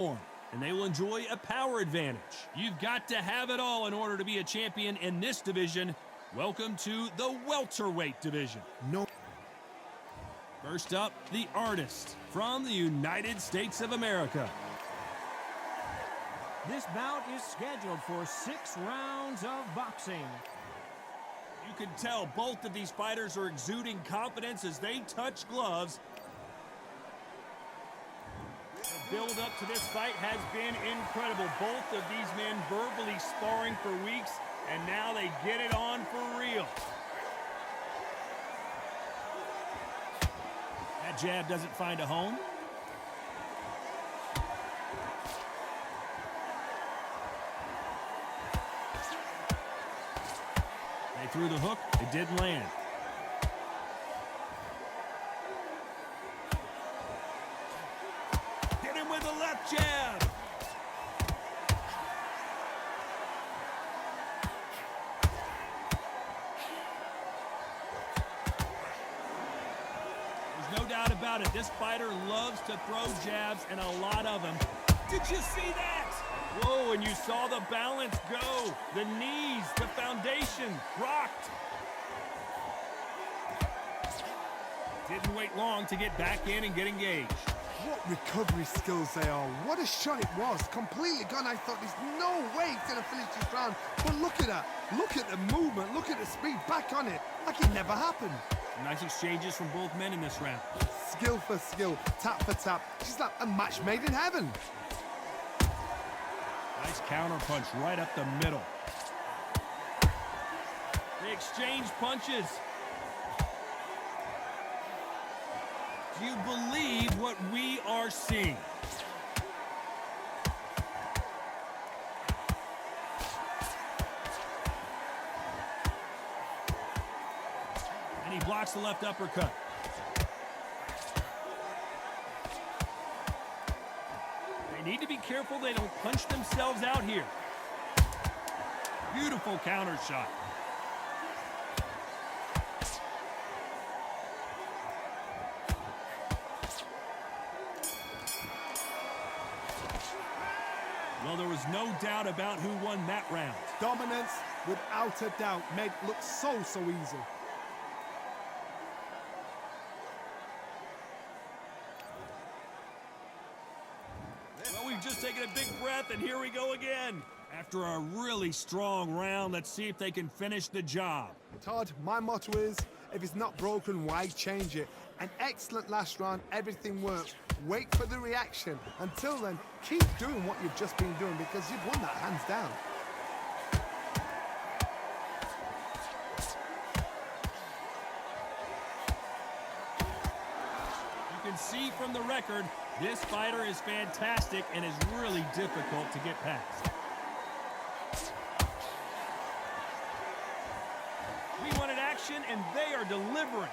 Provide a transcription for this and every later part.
and they will enjoy a power advantage. You've got to have it all in order to be a champion in this division. Welcome to the welterweight division. First up, the Artist from the United States of America. This bout is scheduled for 6 rounds of boxing. You can tell both of these fighters are exuding confidence as they touch gloves. The build-up to this fight has been incredible. Both of these men verbally sparring for weeks, and now they get it on for real. That jab doesn't find a home. They threw the hook. It didn't land. Hit him with a left jab. There's no doubt about it. This fighter loves to throw jabs, and a lot of them. Did you see that? Whoa, and you saw the balance go. The knees, the foundation, rocked. Didn't wait long to get back in and get engaged. What recovery skills they are. What a shot it was. Completely gone. I thought there's no way he's going to finish this round. But look at that. Look at the movement. Look at the speed. Back on it. Like it never happened. Nice exchanges from both men in this round. Skill for skill. Tap for tap. Just like a match made in heaven. Nice counter punch right up the middle. They exchange punches. Do you believe what we are seeing? And he blocks the left uppercut. They need to be careful they don't punch themselves out here. Beautiful counter shot. Well, there was no doubt about who won that round. Dominance, without a doubt, made it look so easy. Well, we've just taken a big breath, and here we go again. After a really strong round, let's see if they can finish the job. Todd, my motto is, if it's not broken, why change it? An excellent last round, everything worked. Wait for the reaction. Until then, keep doing what you've just been doing because you've won that hands down. You can see from the record, this fighter is fantastic and is really difficult to get past. We wanted action, and they are delivering.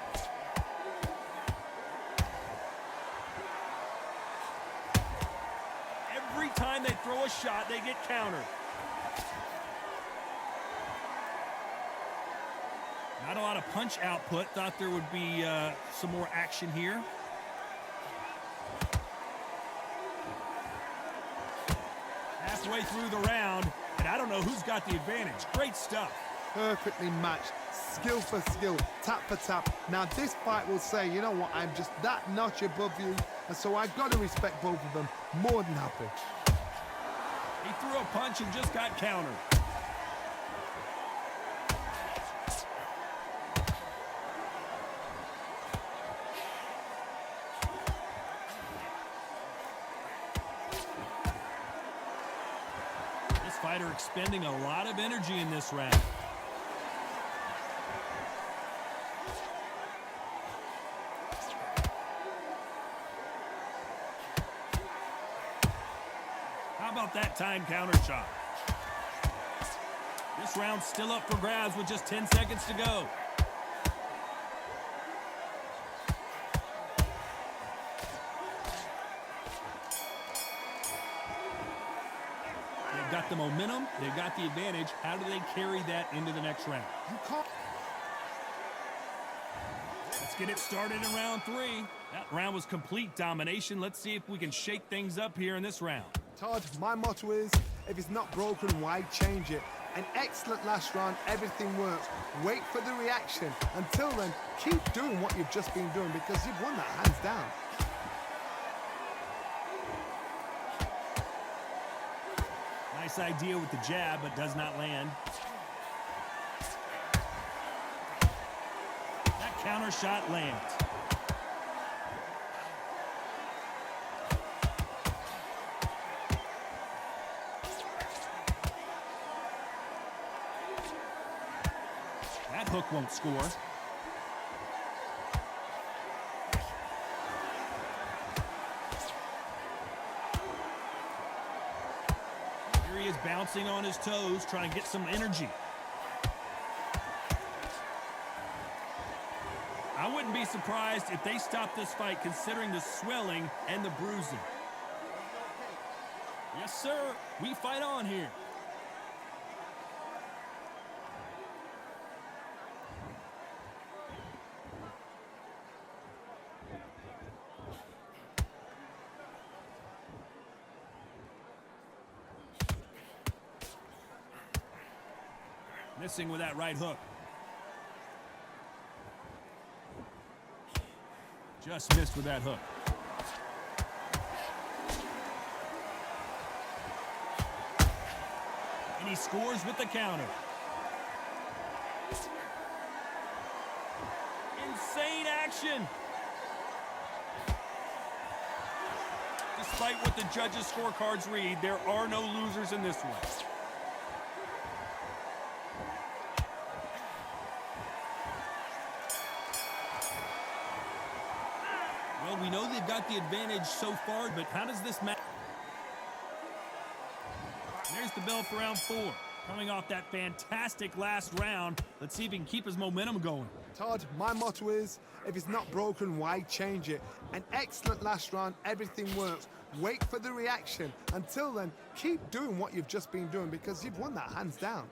Every time they throw a shot, they get countered. Not a lot of punch output. Thought there would be some more action here. Halfway through the round, and I don't know who's got the advantage. Great stuff. Perfectly matched. Skill for skill. Tap for tap. Now this fight will say, you know what, I'm just that notch above you, and so I've got to respect both of them. More than happy. He threw a punch and just got countered. This fighter expending a lot of energy in this round. How about that time counter shot? This round's still up for grabs with just 10 seconds to go. They've got the momentum, they've got the advantage. How do they carry that into the next round? You can't. Let's get it started in round 3. That round was complete domination. Let's see if we can shake things up here in this round. Todd, my motto is, if it's not broken, why change it? An excellent last round, everything works. Wait for the reaction. Until then, keep doing what you've just been doing because you've won that hands down. Nice idea with the jab, but does not land. That counter shot lands. That hook won't score. Here he is bouncing on his toes, trying to get some energy. I wouldn't be surprised if they stop this fight considering the swelling and the bruising. Yes, sir. We fight on here. Missing with that right hook. Just missed with that hook. And he scores with the counter. Insane action. Despite what the judges' scorecards read, there are no losers in this one. Well, we know they've got the advantage so far, but how does this match? There's the bell for round 4. Coming off that fantastic last round, let's see if he can keep his momentum going. Todd, my motto is, if it's not broken, why change it? An excellent last round, everything works. Wait for the reaction. Until then, keep doing what you've just been doing because you've won that hands down.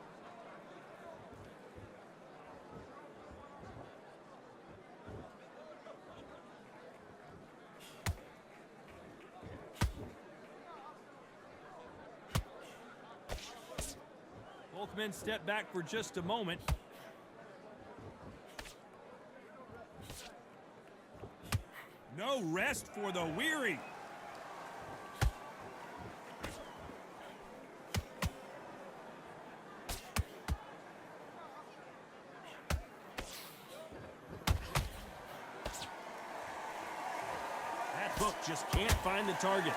Both men step back for just a moment. No rest for the weary. That hook just can't find the target.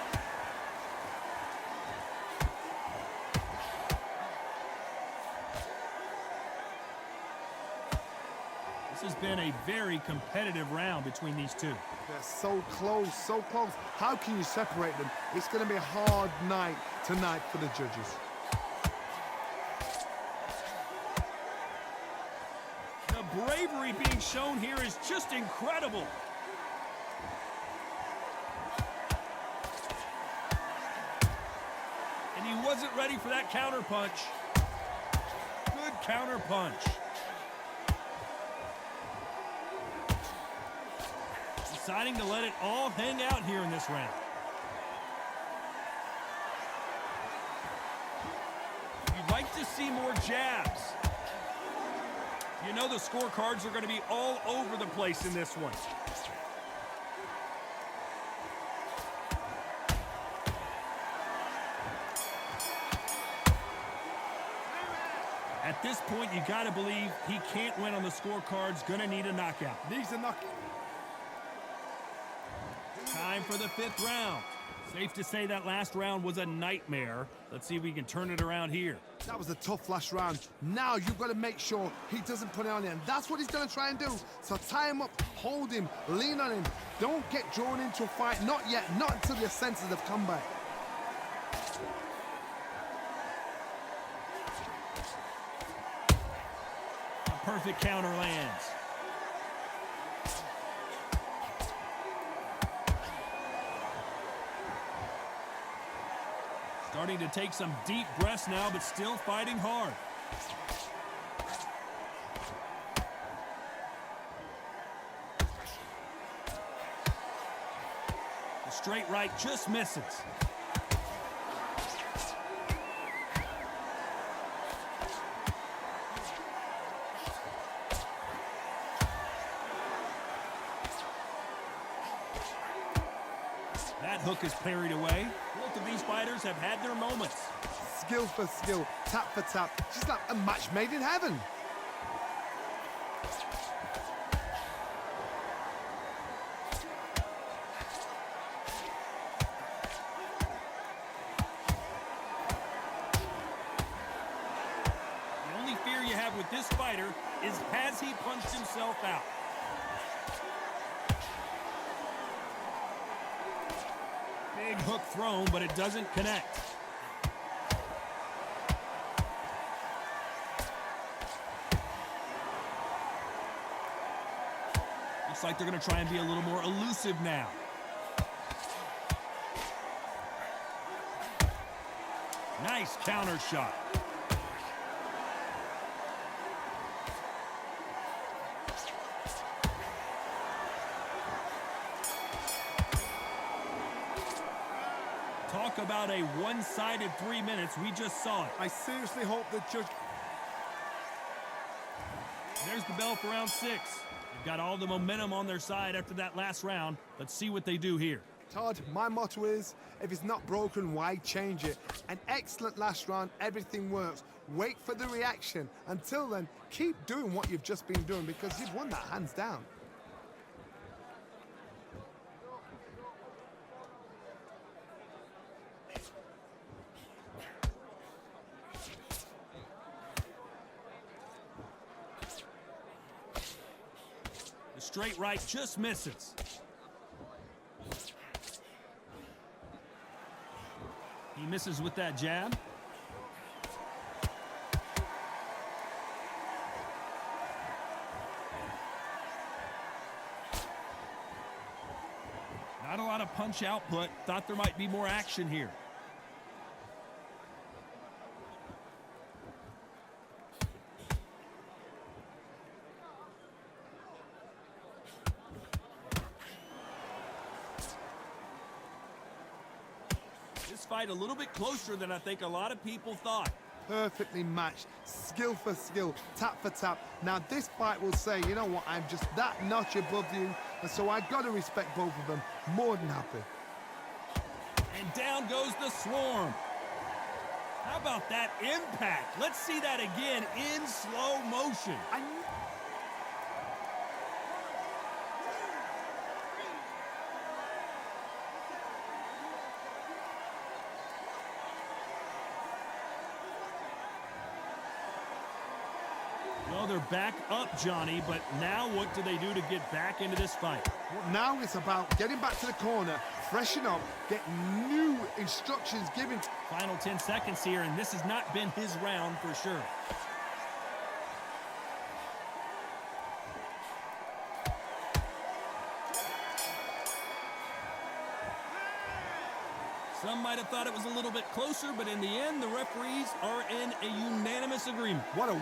This has been a very competitive round between these two. They're so close, so close. How can you separate them? It's going to be a hard night tonight for the judges. The bravery being shown here is just incredible. And he wasn't ready for that counter punch. Good counter punch. Deciding to let it all hang out here in this round. You'd like to see more jabs. You know the scorecards are going to be all over the place in this one. At this point, you got to believe he can't win on the scorecards. Going to need a knockout. Needs a knockout. Time for the 5th round. Safe to say that last round was a nightmare. Let's see if we can turn it around here. That was a tough last round. Now you've got to make sure he doesn't put it on you, and that's what he's going to try and do. So tie him up, hold him, lean on him. Don't get drawn into a fight. Not yet. Not until your senses have come back. A perfect counter lands. Starting to take some deep breaths now, but still fighting hard. Straight right just misses. That hook is parried away. Both of these fighters have had their moments. Skill for skill, tap for tap. Just like a match made in heaven. The only fear you have with this fighter is, has he punched himself out? Big hook thrown, but it doesn't connect. Looks like they're going to try and be a little more elusive now. Nice counter shot. Talk about a one-sided 3 minutes. We just saw it. I seriously hope the judge... There's the bell for round 6. They've got all the momentum on their side after that last round. Let's see what they do here. Todd, my motto is, if it's not broken, why change it? An excellent last round, everything works. Wait for the reaction. Until then, keep doing what you've just been doing because you've won that hands down. The straight right just misses. He misses with that jab. Not a lot of punch output. Thought there might be more action here. This fight a little bit closer than I think a lot of people thought. Perfectly matched, skill for skill, tap for tap. Now this fight will say, you know what, I'm just that notch above you, and so I got to respect both of them. More than happy. And down goes the swarm. How about that impact? Let's see that again in slow motion. Well, they're back up, Johnny, but now what do they do to get back into this fight? Well, now it's about getting back to the corner, freshen up, get new instructions given. Final 10 seconds here, and this has not been his round for sure. Some might have thought it was a little bit closer, but in the end, the referees are in a unanimous agreement. What a